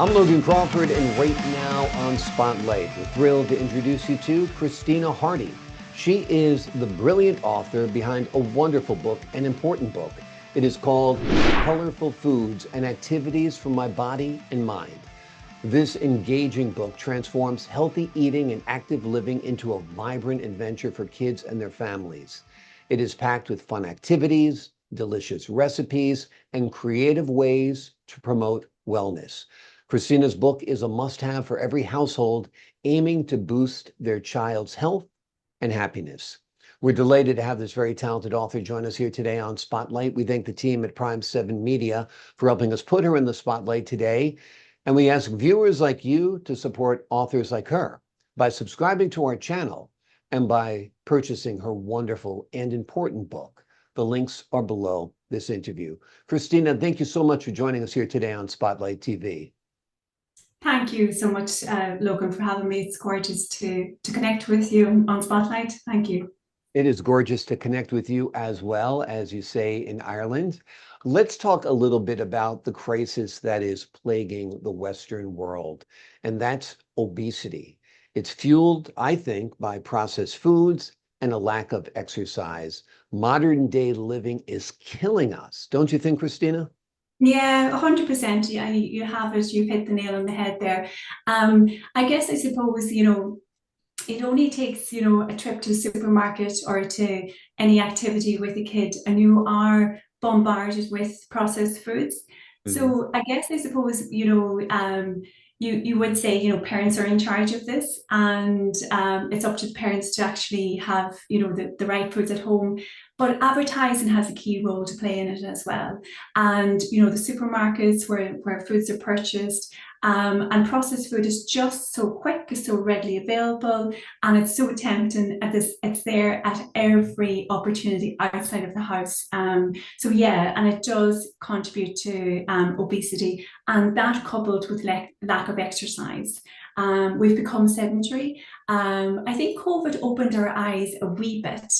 I'm Logan Crawford, and right now on Spotlight, we're thrilled to introduce you to Christina Hardy. She is the brilliant author behind a wonderful book, an important book. It is called Colourful Foods and Activities for My Body and Mind. This engaging book transforms healthy eating and active living into a vibrant adventure for kids and their families. It is packed with fun activities, delicious recipes, and creative ways to promote wellness. Christina's book is a must-have for every household aiming to boost their child's health and happiness. We're delighted to have this very talented author join us here today on Spotlight. We thank the team at Prime 7 Media for helping us put her in the spotlight today. And we ask viewers like you to support authors like her by subscribing to our channel and by purchasing her wonderful and important book. The links are below this interview. Christina, thank you so much for joining us here today on Spotlight TV. Thank you so much, Logan, for having me. It's gorgeous to connect with you on Spotlight. Thank you. It is gorgeous to connect with you as well, as you say in Ireland. Let's talk a little bit about the crisis that is plaguing the Western world, and that's obesity. It's fueled, I think, by processed foods and a lack of exercise. Modern day living is killing us. Don't you think, Christina? Yeah, 100%. Yeah, you have it. You've hit the nail on the head there. I guess I suppose, it only takes, a trip to the supermarket or to any activity with a kid, and you are bombarded with processed foods. Mhm. So I guess I suppose, you would say, parents are in charge of this, and it's up to the parents to actually have, the right foods at home. But advertising has a key role to play in it as well. And, the supermarkets where foods are purchased, and processed food is just so quick, it's so readily available, and it's so tempting at this. It's there at every opportunity outside of the house. So yeah, and it does contribute to obesity, and that coupled with lack of exercise. We've become sedentary. I think COVID opened our eyes a wee bit.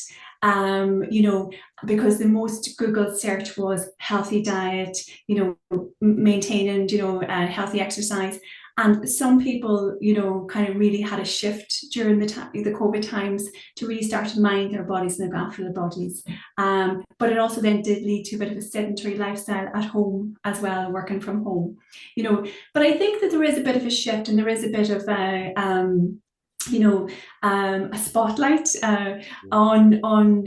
Because the most Googled search was healthy diet, maintaining, healthy exercise. And some people, kind of really had a shift during the COVID times to really start to mind their bodies and look after their bodies. But it also then did lead to a bit of a sedentary lifestyle at home as well, working from home. But I think that there is a bit of a shift, and there is a bit of a spotlight on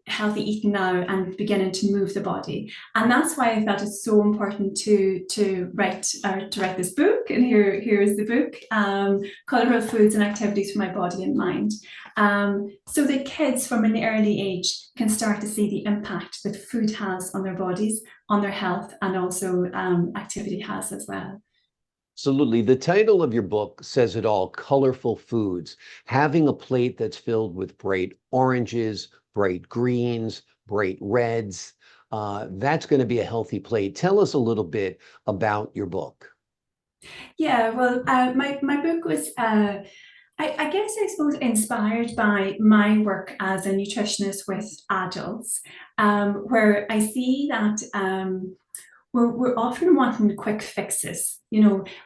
healthy eating now and beginning to move the body. And that's why I felt it's so important to write this book. And here is the book, Colourful Foods and Activities for My Body and Mind, so that kids from an early age can start to see the impact that food has on their bodies, on their health, and also activity has as well. Absolutely. The title of your book says it all, Colorful Foods. Having a plate that's filled with bright oranges, bright greens, bright reds, that's going to be a healthy plate. Tell us a little bit about your book. Yeah, well, my book was, I guess, I suppose, inspired by my work as a nutritionist with adults, where I see that we're often wanting quick fixes,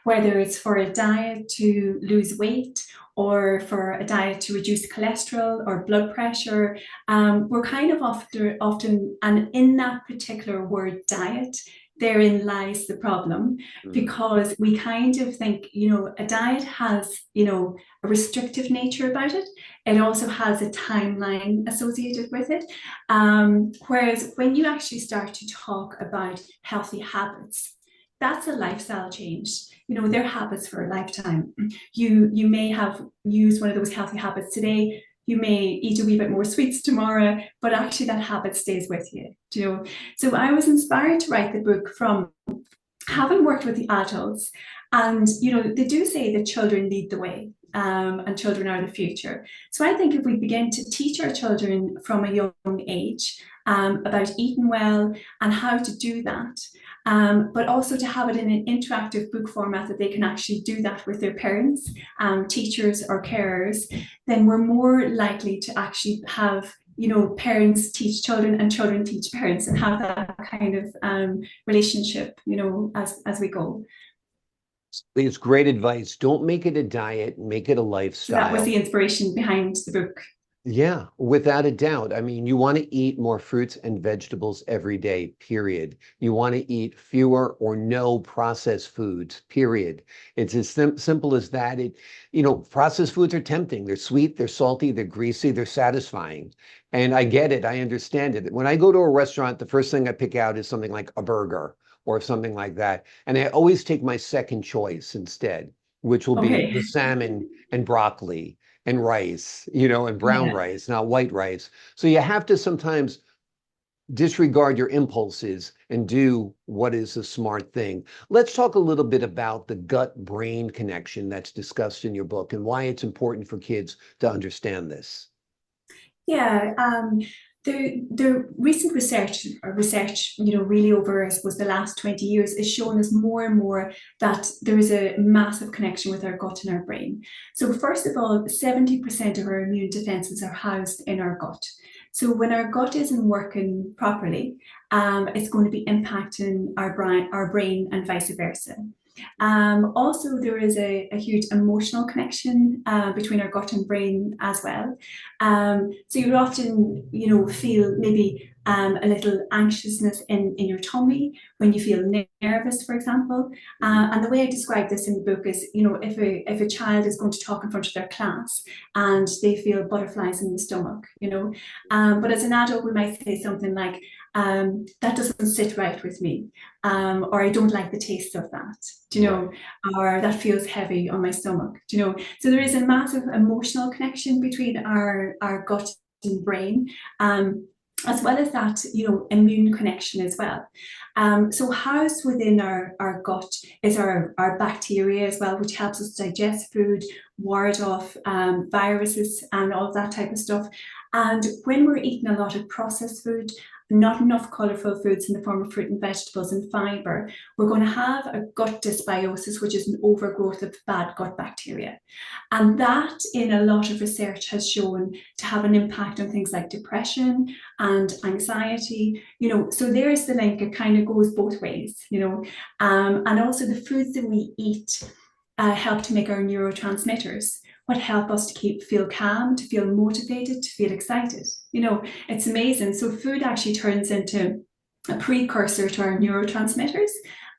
whether it's for a diet to lose weight or for a diet to reduce cholesterol or blood pressure. We're kind of often, and in that particular word diet, therein lies the problem, because we kind of think, a diet has, a restrictive nature about it. It also has a timeline associated with it. Whereas when you actually start to talk about healthy habits, that's a lifestyle change. They're habits for a lifetime. You may have used one of those healthy habits today. You may eat a wee bit more sweets tomorrow, but actually that habit stays with you. So I was inspired to write the book from having worked with the adults, and they do say that children lead the way, and children are the future. So I think if we begin to teach our children from a young age about eating well and how to do that, but also to have it in an interactive book format that they can actually do that with their parents, teachers or carers, then we're more likely to actually have parents teach children and children teach parents, and have that kind of relationship, as we go. It's great advice. Don't make it a diet, make it a So that was lifestyle. the inspiration behind the book. Yeah, without a doubt. I mean, you want to eat more fruits and vegetables every day, period. You want to eat fewer or no processed foods, period. It's as simple as that. Processed foods are tempting. They're sweet, they're salty, they're greasy, they're satisfying. And I get it. I understand it. When I go to a restaurant, the first thing I pick out is something like a burger or something like that. And I always take my second choice instead, which will be Okay. the salmon and broccoli and rice, and brown Yeah. rice, not white rice. So you have to sometimes disregard your impulses and do what is a smart thing. Let's talk a little bit about the gut-brain connection that's discussed in your book and why it's important for kids to understand this. Yeah, the recent research, really over, I suppose, the last 20 years has shown us more and more that there is a massive connection with our gut and our brain. So first of all, 70% of our immune defenses are housed in our gut. So when our gut isn't working properly, it's going to be impacting our brain and vice versa. Also, there is a huge emotional connection between our gut and brain as well. So you would often, feel maybe a little anxiousness in your tummy when you feel nervous, for example. And the way I describe this in the book is, if a child is going to talk in front of their class and they feel butterflies in the stomach, but as an adult, we might say something like, that doesn't sit right with me, or I don't like the taste of that, Right. or that feels heavy on my stomach, So there is a massive emotional connection between our gut and brain. As well as that, immune connection as well. So housed within our gut is our bacteria as well, which helps us digest food, ward off viruses and all of that type of stuff. And when we're eating a lot of processed food, not enough colourful foods in the form of fruit and vegetables and fibre, we're going to have a gut dysbiosis, which is an overgrowth of bad gut bacteria. And that, in a lot of research, has shown to have an impact on things like depression and anxiety. So there's the link. It kind of goes both ways. And also the foods that we eat help to make our neurotransmitters, what help us to feel calm, to feel motivated, to feel excited. It's amazing. So food actually turns into a precursor to our neurotransmitters.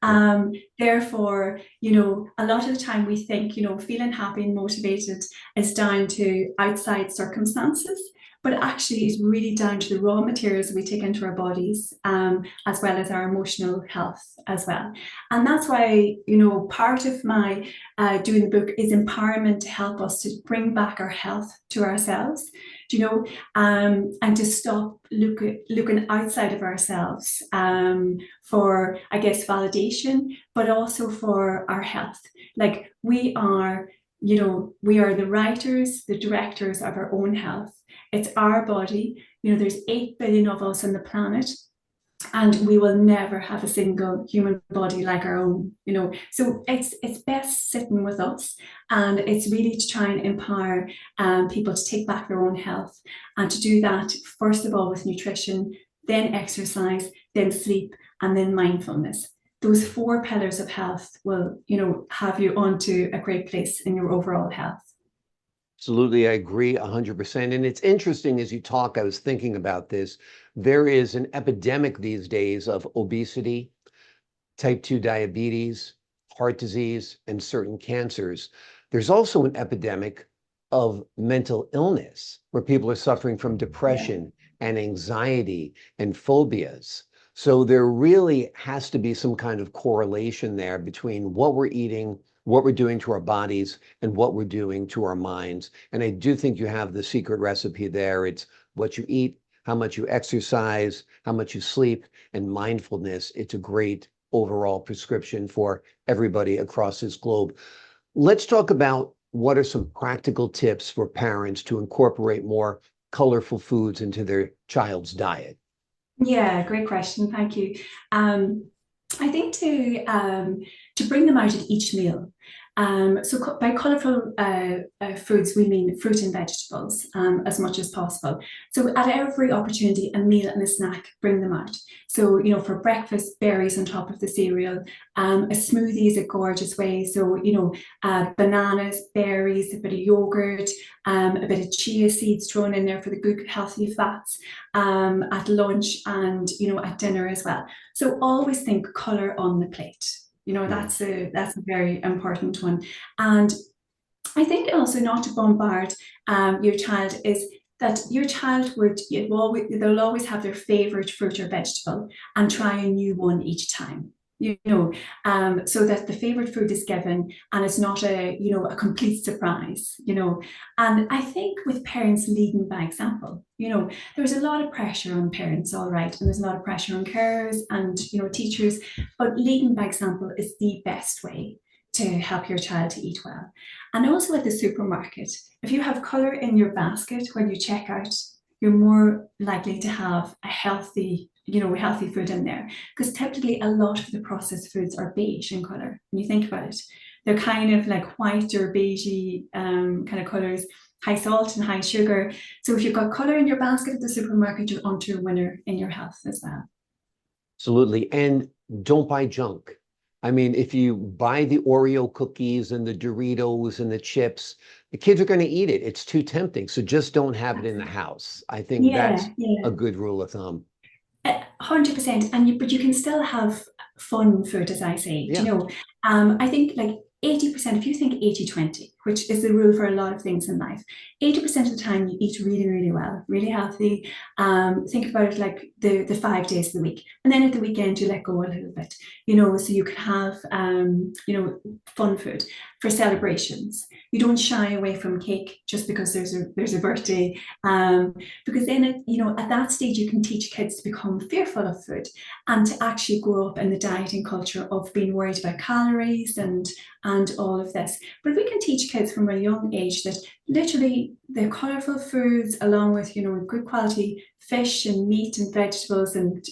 Right. Therefore, a lot of the time we think, feeling happy and motivated is down to outside circumstances, but actually it's really down to the raw materials we take into our bodies, as well as our emotional health as well. And that's why, part of my doing the book is empowerment to help us to bring back our health to ourselves, and to stop looking outside of ourselves for, I guess, validation, but also for our health. Like we are the writers, the directors of our own health. It's our body. There's 8 billion of us on the planet, and we will never have a single human body like our own. So it's best sitting with us, and it's really to try and empower people to take back their own health, and to do that first of all with nutrition, then exercise, then sleep, and then mindfulness. Those 4 pillars of health will, have you onto a great place in your overall health. Absolutely, I agree 100%. And it's interesting as you talk, I was thinking about this. There is an epidemic these days of obesity, type 2 diabetes, heart disease, and certain cancers. There's also an epidemic of mental illness where people are suffering from Yeah. depression and anxiety and phobias. So there really has to be some kind of correlation there between what we're eating, what we're doing to our bodies, and what we're doing to our minds. And I do think you have the secret recipe there. It's what you eat, how much you exercise, how much you sleep, and mindfulness. It's a great overall prescription for everybody across this globe. Let's talk about what are some practical tips for parents to incorporate more colorful foods into their child's diet. Yeah, great question. Thank you. I think to bring them out at each meal. So by colourful foods, we mean fruit and vegetables as much as possible. So at every opportunity, a meal and a snack, bring them out. So, for breakfast, berries on top of the cereal. A smoothie is a gorgeous way. So, bananas, berries, a bit of yogurt, a bit of chia seeds thrown in there for the good healthy fats at lunch and, at dinner as well. So always think colour on the plate. That's a very important one. And I think also not to bombard your child is that your child they'll always have their favorite fruit or vegetable and try a new one each time. So that the favorite food is given and it's not a complete surprise. And I think with parents leading by example, there's a lot of pressure on parents, all right, and there's a lot of pressure on carers and teachers, but leading by example is the best way to help your child to eat well. And also at the supermarket, if you have colour in your basket when you check out, you're more likely to have a healthy food in there. Because typically a lot of the processed foods are beige in colour. When you think about it, they're kind of like white or beigey kind of colours, high salt and high sugar. So if you've got colour in your basket at the supermarket, you're onto a winner in your health as well. Absolutely. And don't buy junk. I mean, if you buy the Oreo cookies and the Doritos and the chips, the kids are going to eat it. It's too tempting. So just don't have it in the house. I think that's a good rule of thumb. 100%. But you can still have fun food, as I say. Yeah. I think like 80%, if you think 80-20, which is the rule for a lot of things in life, 80% of the time you eat really, really well, really healthy. Think about it like the 5 days of the week. And then at the weekend, you let go a little bit, so you can have, fun food for celebrations. You don't shy away from cake just because there's a birthday, because then, at that stage, you can teach kids to become fearful of food and to actually grow up in the dieting culture of being worried about calories and all of this. But if we can teach kids from a young age that literally the colourful foods, along with, good quality fish and meat and vegetables and,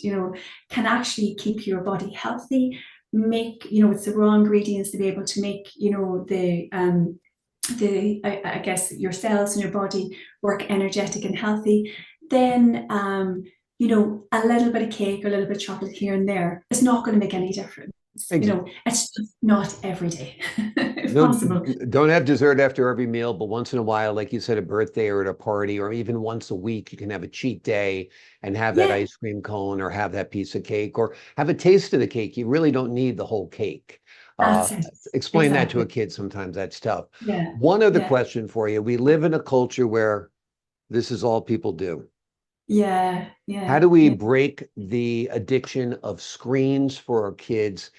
can actually keep your body healthy, make, it's the raw ingredients to be able to make, I guess your cells in your body work energetic and healthy, then, a little bit of cake or a little bit of chocolate here and there is not going to make any difference. Exactly. It's just not every day, if No, possible. don't have dessert after every meal, but once in a while, like you said, a birthday or at a party, or even once a week, you can have a cheat day and have that Yeah, ice cream cone or have that piece of cake or have a taste of the cake. You really don't need the whole cake. that's it. Explain that to a Exactly. kid. Sometimes that's tough. Yeah, One other yeah, question for you. We live in a culture where this is all people do. yeah, How yeah, do we yeah. break the addiction of screens for our kids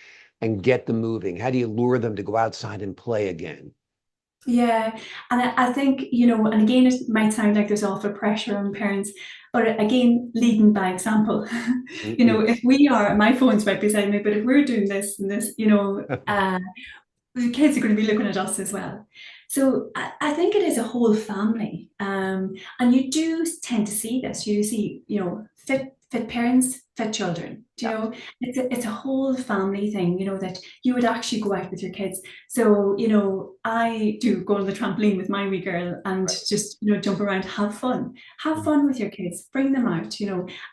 and get them moving? How do you lure them to go outside and play again? Yeah, and I think, and again, it might sound like there's awful pressure on parents, but again, leading by example. Yes. If we are, my phone's right beside me, but if we're doing this and this, the kids are going to be looking at us as well. So I think it is a whole family. And you do tend to see this. You see, fit parents, fit children. Yeah. It's a whole family thing, that you would actually go out with your kids. So, I do go on the trampoline with my wee girl and Right. just, jump around, have fun. Have fun with your kids, bring them out,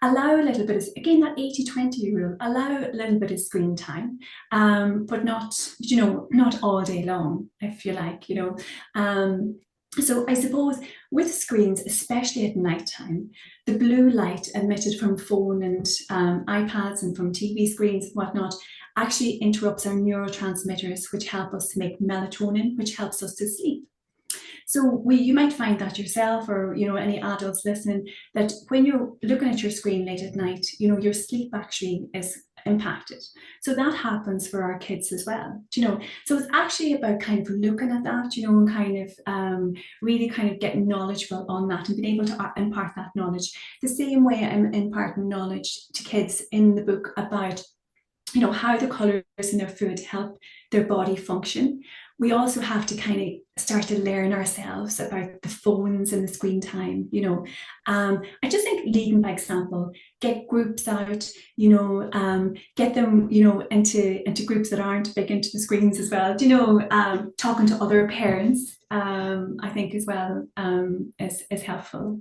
allow a little bit of, again, that 80-20 rule, allow a little bit of screen time, but not all day long, if you like. So I suppose with screens, especially at nighttime, the blue light emitted from phone and iPads and from TV screens and whatnot actually interrupts our neurotransmitters, which help us to make melatonin, which helps us to sleep. So you might find that yourself, or any adults listening, that when you're looking at your screen late at night, your sleep actually is impacted. So that happens for our kids as well. So it's actually about kind of looking at that, and kind of really kind of getting knowledgeable on that and being able to impart that knowledge. The same way I'm imparting knowledge to kids in the book about how the colors in their food help their body function. We also have to kind of start to learn ourselves about the phones and the screen time. I just think leading by example, get groups out, get them, into groups that aren't big into the screens as well. Talking to other parents, I think as well, is helpful.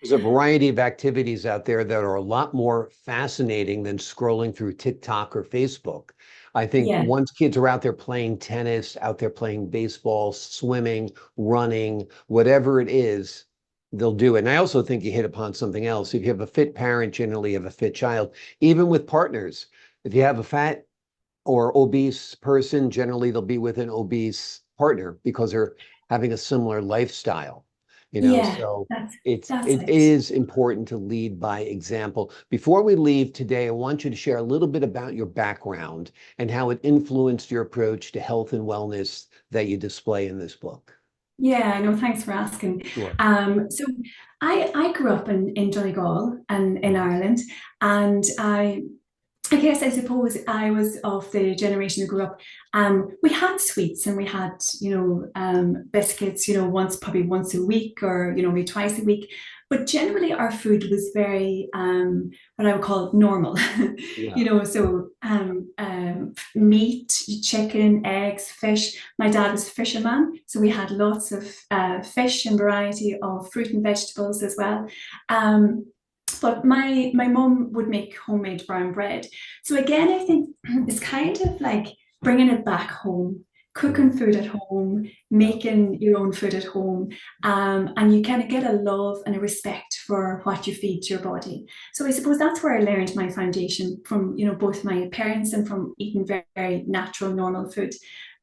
There's a variety of activities out there that are a lot more fascinating than scrolling through TikTok or Facebook. I think Yeah, once kids are out there playing tennis, out there playing baseball, swimming, running, whatever it is, they'll do it. And I also think you hit upon something else. If you have a fit parent, generally you have a fit child, even with partners. If you have a fat or obese person, generally they'll be with an obese partner because they're having a similar lifestyle, yeah, so it's that's it it. is important to lead by example. Before we leave today, I want you to share a little bit about your background and how it influenced your approach to health and wellness that you display in this book. Yeah, no, thanks for asking. Sure. So I grew up in Donegal and in Ireland, and I guess I suppose I was of the generation who grew up. We had sweets and we had, biscuits, probably once a week or, maybe twice a week. But generally our food was very, what I would call normal. Yeah. So meat, chicken, eggs, fish. My dad was a fisherman, so we had lots of fish and variety of fruit and vegetables as well. Um, but my mum would make homemade brown bread. So again, I think it's kind of like bringing it back home, cooking Mhm. food at home, Yeah. making your own food at home, and you kind of get a love and a respect for what you feed to your body. So I suppose that's where I learned my foundation from, both my parents and from eating very, very natural, normal food.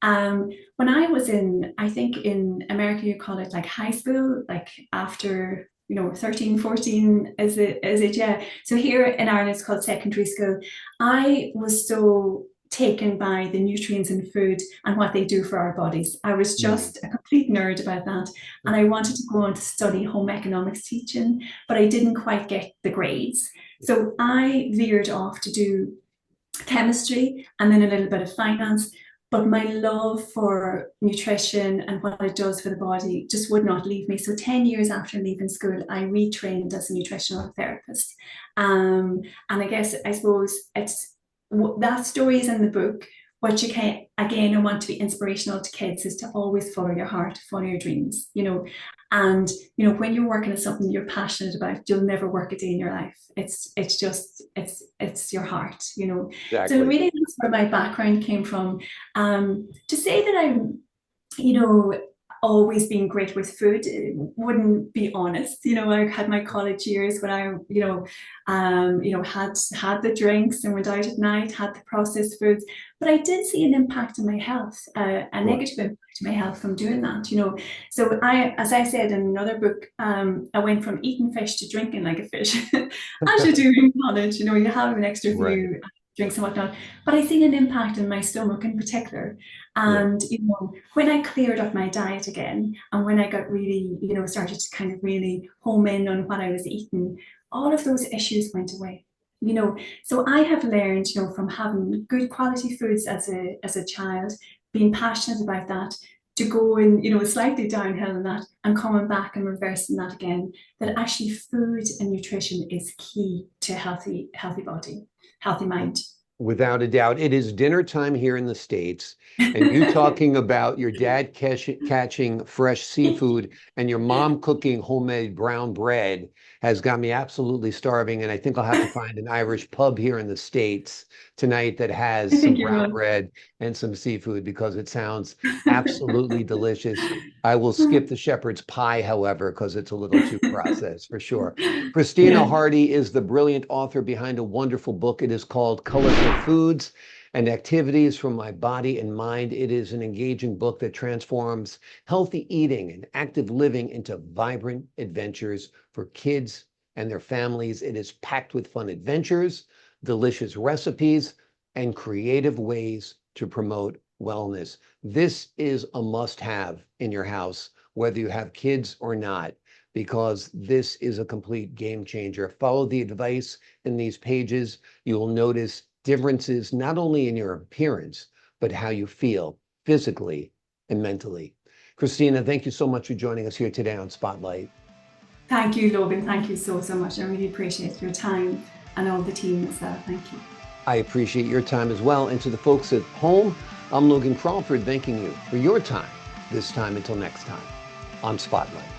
When I was I think in America, you call it like high school, like after 13, 14 is it, yeah. So here in Ireland, it's called secondary school. I was so taken by the nutrients in food and what they do for our bodies. I was Mm. just a complete nerd about that. And I wanted to go on to study home economics teaching, but I didn't quite get the grades. So I veered off to do chemistry and then a little bit of finance. But my love for nutrition and what it does for the body just would not leave me. So 10 years after leaving school, I retrained as a nutritional therapist. And I suppose that story is in the book. What you can, again, I want to be inspirational to kids is to always follow your heart, follow your dreams, and when you're working on something you're passionate about, you'll never work a day in your life. It's just it's your heart. So Exactly. really that's where my background came from. To say that I'm, you know, always been great with food wouldn't be honest. I had my college years when I, had the drinks and went out at night, had the processed foods, but I did see an impact on my health, a Sure. negative impact on my health from doing that. So as I said in another book, I went from eating fish to drinking like a fish, as you do in college. You have an extra Right. few drinks and whatnot, but I seen an impact in my stomach in particular. Yeah. And when I cleared up my diet again, and when I got really, started to kind of really home in on what I was eating, all of those issues went away. So I have learned, from having good quality foods as a child, being passionate about that, to going, slightly downhill in that and coming back and reversing that again, that actually food and nutrition is key to healthy body, healthy mind. Without a doubt, it is dinner time here in the States, and you talking about your dad catching fresh seafood and your mom cooking homemade brown bread has got me absolutely starving. And I think I'll have to find an Irish pub here in the States tonight that has I some think you brown will. bread and some seafood because it sounds absolutely delicious. I will skip the shepherd's pie, however, because it's a little too processed for sure. Christina Yeah. Hardy is the brilliant author behind a wonderful book. It is called Colourful Foods and Activities from My Body and Mind. It is an engaging book that transforms healthy eating and active living into vibrant adventures for kids and their families. It is packed with fun adventures, delicious recipes, and creative ways to promote wellness. This is a must-have in your house, whether you have kids or not, because this is a complete game changer. Follow the advice in these pages. You will notice differences not only in your appearance, but how you feel physically and mentally. Christina, thank you so much for joining us here today on Spotlight. Thank you, Logan. Thank you so much. I really appreciate your time and all the team as well. Thank you. I appreciate your time as well. And to the folks at home, I'm Logan Crawford, thanking you for your time, this time until next time on Spotlight.